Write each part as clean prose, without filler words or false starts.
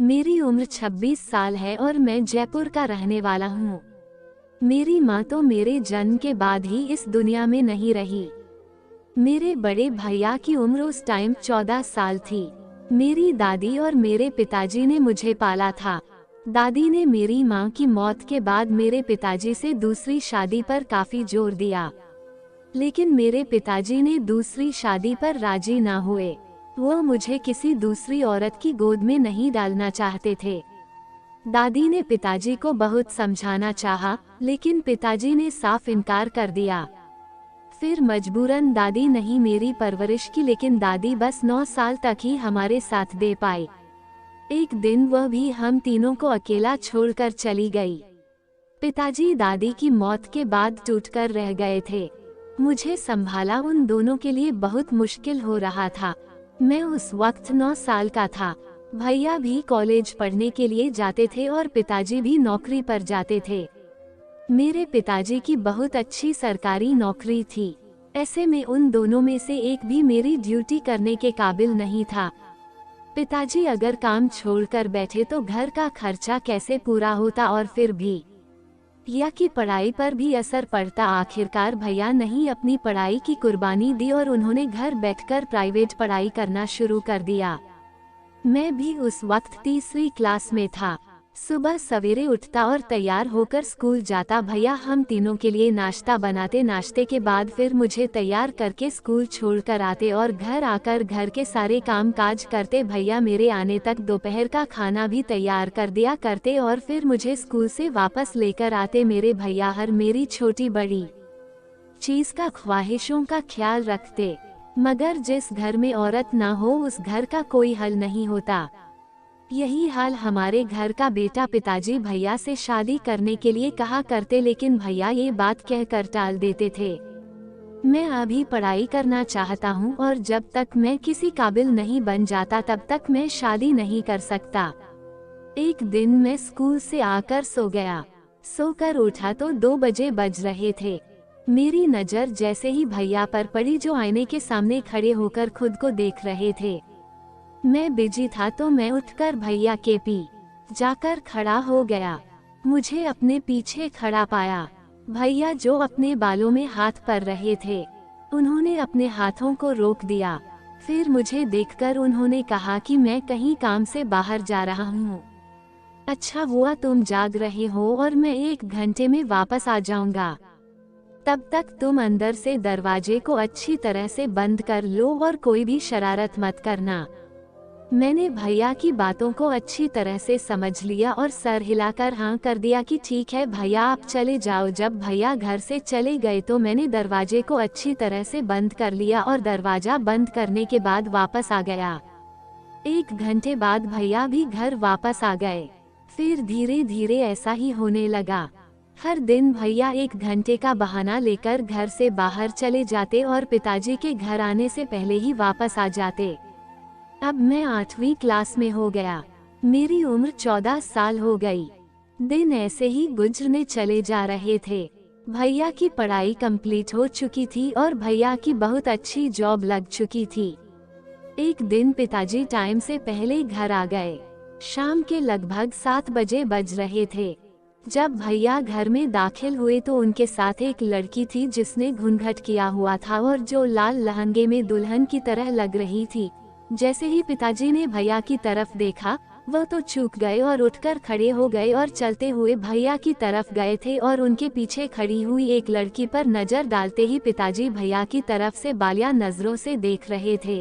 मेरी उम्र 26 साल है और मैं जयपुर का रहने वाला हूँ। मेरी माँ तो मेरे जन्म के बाद ही इस दुनिया में नहीं रही। मेरे बड़े भैया की उम्र उस टाइम 14 साल थी। मेरी दादी और मेरे पिताजी ने मुझे पाला था। दादी ने मेरी माँ की मौत के बाद मेरे पिताजी से दूसरी शादी पर काफी जोर दिया, लेकिन मेरे पिताजी ने दूसरी शादी पर राजी ना हुए। वो मुझे किसी दूसरी औरत की गोद में नहीं डालना चाहते थे। दादी ने पिताजी को बहुत समझाना चाहा, लेकिन पिताजी ने साफ इनकार कर दिया। फिर मजबूरन दादी नहीं मेरी परवरिश की, लेकिन दादी बस 9 साल तक ही हमारे साथ दे पाई। एक दिन वह भी हम तीनों को अकेला छोड़कर चली गई। पिताजी दादी की मौत के बाद टूटकर रह गए थे। मुझे संभाला उन दोनों के लिए बहुत मुश्किल हो रहा था। मैं उस वक्त 9 साल का था। भैया भी कॉलेज पढ़ने के लिए जाते थे और पिताजी भी नौकरी पर जाते थे। मेरे पिताजी की बहुत अच्छी सरकारी नौकरी थी। ऐसे में उन दोनों में से एक भी मेरी ड्यूटी करने के काबिल नहीं था। पिताजी अगर काम छोड़कर बैठे तो घर का खर्चा कैसे पूरा होता, और फिर भी या की पढ़ाई पर भी असर पड़ता। आखिरकार भैया नहीं अपनी पढ़ाई की कुर्बानी दी और उन्होंने घर बैठकर प्राइवेट पढ़ाई करना शुरू कर दिया। मैं भी उस वक्त तीसरी क्लास में था। सुबह सवेरे उठता और तैयार होकर स्कूल जाता। भैया हम तीनों के लिए नाश्ता बनाते। नाश्ते के बाद फिर मुझे तैयार करके स्कूल छोड़कर आते और घर आकर घर के सारे काम काज करते। भैया मेरे आने तक दोपहर का खाना भी तैयार कर दिया करते और फिर मुझे स्कूल से वापस लेकर आते। मेरे भैया हर मेरी छोटी बड़ी चीज का, ख्वाहिशों का ख्याल रखते, मगर जिस घर में औरत ना हो उस घर का कोई हल नहीं होता। यही हाल हमारे घर का। बेटा पिताजी भैया से शादी करने के लिए कहा करते, लेकिन भैया ये बात कहकर टाल देते थे। मैं अभी पढ़ाई करना चाहता हूँ और जब तक मैं किसी काबिल नहीं बन जाता तब तक मैं शादी नहीं कर सकता। एक दिन मैं स्कूल से आकर सो गया। सोकर उठा तो 2 बजे बज रहे थे। मेरी नज़र जैसे ही भैया पर पड़ी, जो आईने के सामने खड़े होकर खुद को देख रहे थे। मैं बिजी था तो मैं उठकर भैया के पीछे जाकर खड़ा हो गया। मुझे अपने पीछे खड़ा पाया। भैया जो अपने बालों में हाथ पर रहे थे, उन्होंने अपने हाथों को रोक दिया। फिर मुझे देखकर उन्होंने कहा कि मैं कहीं काम से बाहर जा रहा हूँ। अच्छा हुआ तुम जाग रहे हो और मैं 1 घंटे में वापस आ जाऊंगा। तब तक तुम अंदर से दरवाजे को अच्छी तरह से बंद कर लो और कोई भी शरारत मत करना। मैंने भैया की बातों को अच्छी तरह से समझ लिया और सर हिलाकर हाँ कर दिया कि ठीक है भैया आप चले जाओ। जब भैया घर से चले गए तो मैंने दरवाजे को अच्छी तरह से बंद कर लिया और दरवाजा बंद करने के बाद वापस आ गया। 1 घंटे बाद भैया भी घर वापस आ गए। फिर धीरे धीरे ऐसा ही होने लगा। हर दिन भैया 1 घंटे का बहाना लेकर घर से बाहर चले जाते और पिताजी के घर आने से पहले ही वापस आ जाते। अब मैं 8वीं क्लास में हो गया। मेरी उम्र 14 साल हो गई। दिन ऐसे ही गुजरने चले जा रहे थे। भैया की पढ़ाई कंप्लीट हो चुकी थी और भैया की बहुत अच्छी जॉब लग चुकी थी। एक दिन पिताजी टाइम से पहले घर आ गए। शाम के लगभग 7 बजे बज रहे थे। जब भैया घर में दाखिल हुए तो उनके साथ एक लड़की थी जिसने घूंघट किया हुआ था और जो लाल लहंगे में दुल्हन की तरह लग रही थी। जैसे ही पिताजी ने भैया की तरफ देखा, वह तो चूक गए और उठकर खड़े हो गए और चलते हुए भैया की तरफ गए थे और उनके पीछे खड़ी हुई एक लड़की पर नजर डालते ही पिताजी भैया की तरफ से बालिया नजरों से देख रहे थे।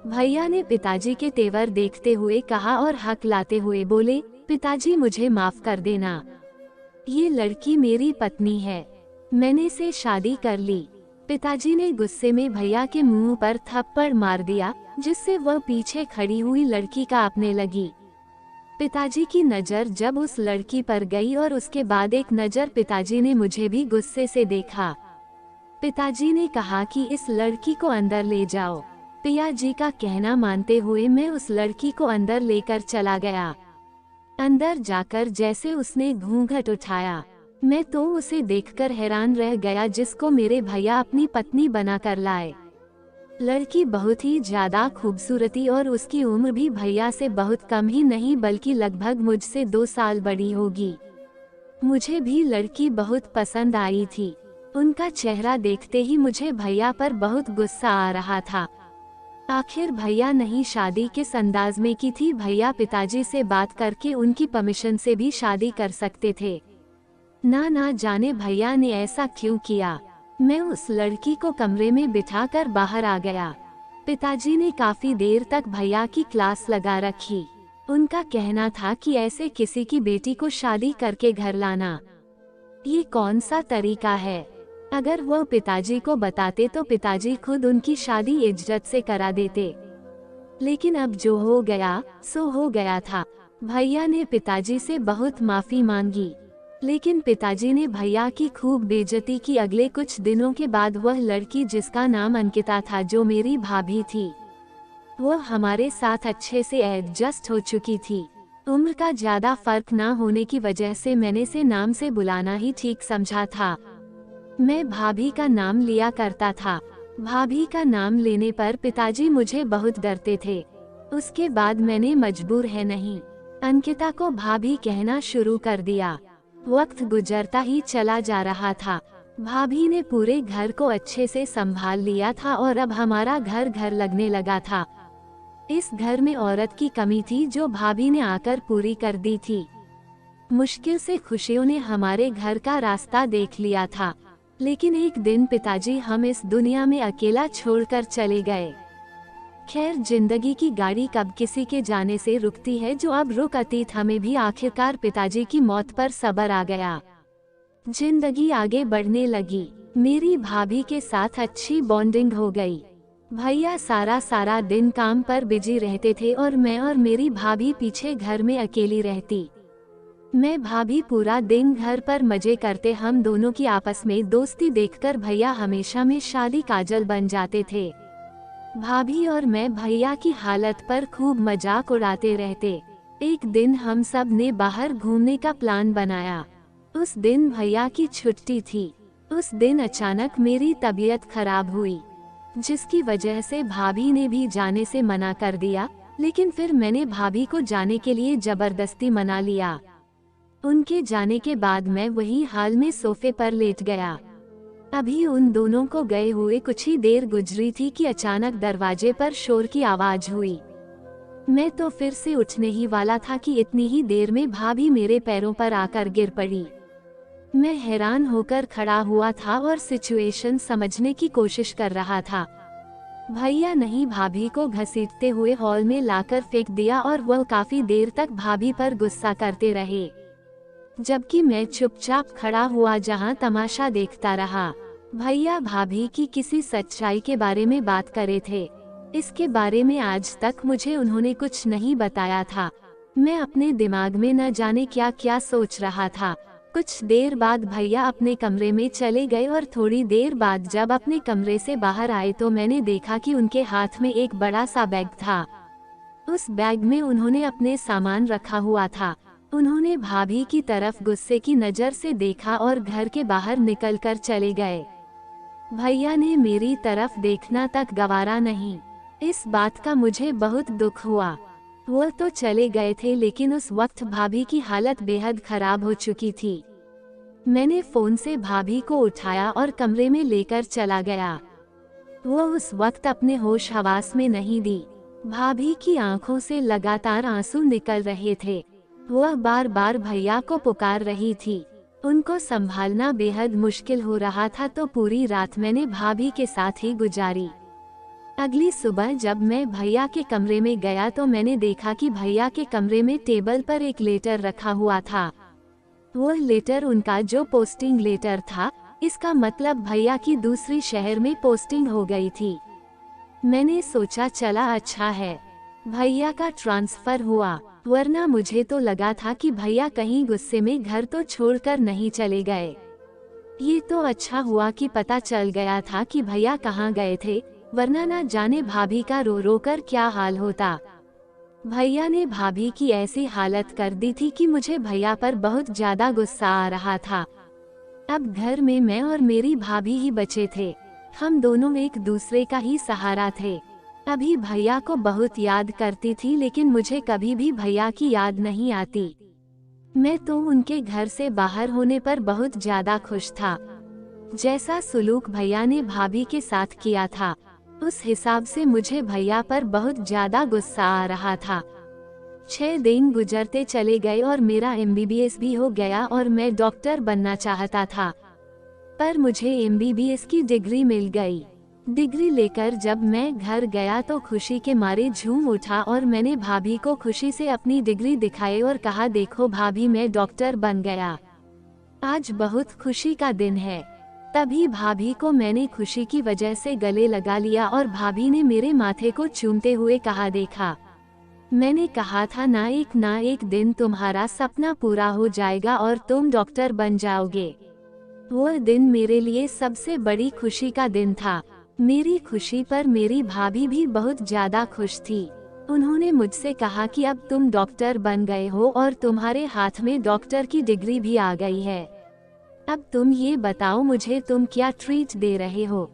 भैया ने पिताजी के तेवर देखते हुए कहा और हक लाते हुए बोले, पिताजी मुझे माफ कर देना, ये लड़की मेरी पत्नी है, मैंने इसे शादी कर ली। पिताजी ने गुस्से में भैया के मुंह पर थप्पड़ मार दिया, जिससे वह पीछे खड़ी हुई लड़की का अपने लगी। पिताजी की नज़र जब उस लड़की पर गई और उसके बाद एक नज़र पिताजी ने मुझे भी गुस्से से देखा। पिताजी ने कहा कि इस लड़की को अंदर ले जाओ। पिताजी का कहना मानते हुए मैं उस लड़की को अंदर लेकर चला गया। अंदर जाकर जैसे उसने घूंघट उठाया, मैं तो उसे देखकर हैरान रह गया, जिसको मेरे भैया अपनी पत्नी बनाकर लाए। लड़की बहुत ही ज्यादा खूबसूरती और उसकी उम्र भी भैया से बहुत कम ही नहीं बल्कि लगभग मुझसे 2 साल बड़ी होगी। मुझे भी लड़की बहुत पसंद आई थी। उनका चेहरा देखते ही मुझे भैया पर बहुत गुस्सा आ रहा था। आखिर भैया नहीं शादी किस अंदाज में की थी। भैया पिताजी से बात करके उनकी परमिशन से भी शादी कर सकते थे। ना जाने भैया ने ऐसा क्यों किया। मैं उस लड़की को कमरे में बिठाकर बाहर आ गया। पिताजी ने काफी देर तक भैया की क्लास लगा रखी। उनका कहना था कि ऐसे किसी की बेटी को शादी करके घर लाना, ये कौन सा तरीका है। अगर वो पिताजी को बताते तो पिताजी खुद उनकी शादी इज्जत से करा देते। लेकिन अब जो हो गया सो हो गया था। भैया ने पिताजी से बहुत माफी मांगी, लेकिन पिताजी ने भैया की खूब बेइज्जती की। अगले कुछ दिनों के बाद वह लड़की जिसका नाम अंकिता था, जो मेरी भाभी थी, वह हमारे साथ अच्छे से एडजस्ट हो चुकी थी। उम्र का ज्यादा फर्क ना होने की वजह से मैंने से नाम से बुलाना ही ठीक समझा था। मैं भाभी का नाम लिया करता था। भाभी का नाम लेने पर पिताजी मुझे बहुत डरते थे। उसके बाद मैंने मजबूर है नहीं अंकिता को भाभी कहना शुरू कर दिया। वक्त गुजरता ही चला जा रहा था। भाभी ने पूरे घर को अच्छे से संभाल लिया था और अब हमारा घर घर लगने लगा था। इस घर में औरत की कमी थी जो भाभी ने आकर पूरी कर दी थी। मुश्किल से खुशियों ने हमारे घर का रास्ता देख लिया था। लेकिन एक दिन पिताजी हम इस दुनिया में अकेला छोड़कर चले गए। खैर, जिंदगी की गाड़ी कब किसी के जाने से रुकती है, जो अब रुक अतीत हमें भी आखिरकार पिताजी की मौत पर सब्र आ गया। जिंदगी आगे बढ़ने लगी। मेरी भाभी के साथ अच्छी बॉन्डिंग हो गई। भैया सारा दिन काम पर बिजी रहते थे और मैं और मेरी भाभी पीछे घर में अकेली रहती। मैं भाभी पूरा दिन घर पर मजे करते। हम दोनों की आपस में दोस्ती देखकर भैया हमेशा में शादी काजल बन जाते थे। भाभी और मैं भैया की हालत पर खूब मजाक उड़ाते रहते। एक दिन हम सब ने बाहर घूमने का प्लान बनाया। उस दिन भैया की छुट्टी थी। उस दिन अचानक मेरी तबीयत खराब हुई, जिसकी वजह से भाभी ने भी जाने से मना कर दिया। लेकिन फिर मैंने भाभी को जाने के लिए जबरदस्ती मना लिया। उनके जाने के बाद मैं वही हाल में सोफे पर लेट गया। अभी उन दोनों को गए हुए कुछ ही देर गुजरी थी कि अचानक दरवाजे पर शोर की आवाज हुई। मैं तो फिर से उठने ही वाला था कि इतनी ही देर में भाभी मेरे पैरों पर आकर गिर पड़ी। मैं हैरान होकर खड़ा हुआ था और सिचुएशन समझने की कोशिश कर रहा था। भैया नहीं भाभी को घसीटते हुए हॉल में लाकर फेंक दिया और वह काफी देर तक भाभी पर गुस्सा करते रहे, जबकि मैं चुपचाप खड़ा हुआ जहां तमाशा देखता रहा। भैया भाभी की किसी सच्चाई के बारे में बात करे थे। इसके बारे में आज तक मुझे उन्होंने कुछ नहीं बताया था। मैं अपने दिमाग में न जाने क्या क्या सोच रहा था। कुछ देर बाद भैया अपने कमरे में चले गए और थोड़ी देर बाद जब अपने कमरे से बाहर आए तो मैंने देखा कि उनके हाथ में एक बड़ा सा बैग था। उस बैग में उन्होंने अपने सामान रखा हुआ था। उन्होंने भाभी की तरफ गुस्से की नज़र से देखा और घर के बाहर निकलकर चले गए। भैया ने मेरी तरफ देखना तक गवारा नहीं। इस बात का मुझे बहुत दुख हुआ। वो तो चले गए थे, लेकिन उस वक्त भाभी की हालत बेहद खराब हो चुकी थी। मैंने फोन से भाभी को उठाया और कमरे में लेकर चला गया। वो उस वक्त अपने होश हवास में नहीं थी। भाभी की आंखों से लगातार आंसू निकल रहे थे। वह बार बार भैया को पुकार रही थी। उनको संभालना बेहद मुश्किल हो रहा था, तो पूरी रात मैंने भाभी के साथ ही गुजारी। अगली सुबह जब मैं भैया के कमरे में गया तो मैंने देखा कि भैया के कमरे में टेबल पर एक लेटर रखा हुआ था। वह लेटर उनका जो पोस्टिंग लेटर था। इसका मतलब भैया की दूसरी शहर में पोस्टिंग हो गई थी। मैंने सोचा चला अच्छा है, भैया का ट्रांसफर हुआ, वरना मुझे तो लगा था कि भैया कहीं गुस्से में घर तो छोड़कर नहीं चले गए। ये तो अच्छा हुआ कि पता चल गया था कि भैया कहाँ गए थे, वरना न जाने भाभी का रो रो कर क्या हाल होता। भैया ने भाभी की ऐसी हालत कर दी थी कि मुझे भैया पर बहुत ज्यादा गुस्सा आ रहा था। अब घर में मैं और मेरी भाभी ही बचे थे। हम दोनों एक दूसरे का ही सहारा थे। अभी भैया को बहुत याद करती थी, लेकिन मुझे कभी भी भैया की याद नहीं आती। मैं तो उनके घर से बाहर होने पर बहुत ज्यादा खुश था। जैसा सुलूक भैया ने भाभी के साथ किया था, उस हिसाब से मुझे भैया पर बहुत ज्यादा गुस्सा आ रहा था। 6 दिन गुजरते चले गए और मेरा MBBS भी हो गया और मैं डॉक्टर बनना चाहता था। पर मुझे MBBS की डिग्री मिल गई। डिग्री लेकर जब मैं घर गया तो खुशी के मारे झूम उठा और मैंने भाभी को खुशी से अपनी डिग्री दिखाई और कहा, देखो भाभी, मैं डॉक्टर बन गया। आज बहुत खुशी का दिन है। तभी भाभी को मैंने खुशी की वजह से गले लगा लिया और भाभी ने मेरे माथे को चूमते हुए कहा, देखा, मैंने कहा था ना एक दिन तुम्हारा सपना पूरा हो जाएगा और तुम डॉक्टर बन जाओगे। वो दिन मेरे लिए सबसे बड़ी खुशी का दिन था। मेरी खुशी पर मेरी भाभी भी बहुत ज्यादा खुश थी। उन्होंने मुझसे कहा कि अब तुम डॉक्टर बन गए हो और तुम्हारे हाथ में डॉक्टर की डिग्री भी आ गई है। अब तुम ये बताओ मुझे, तुम क्या ट्रीट दे रहे हो?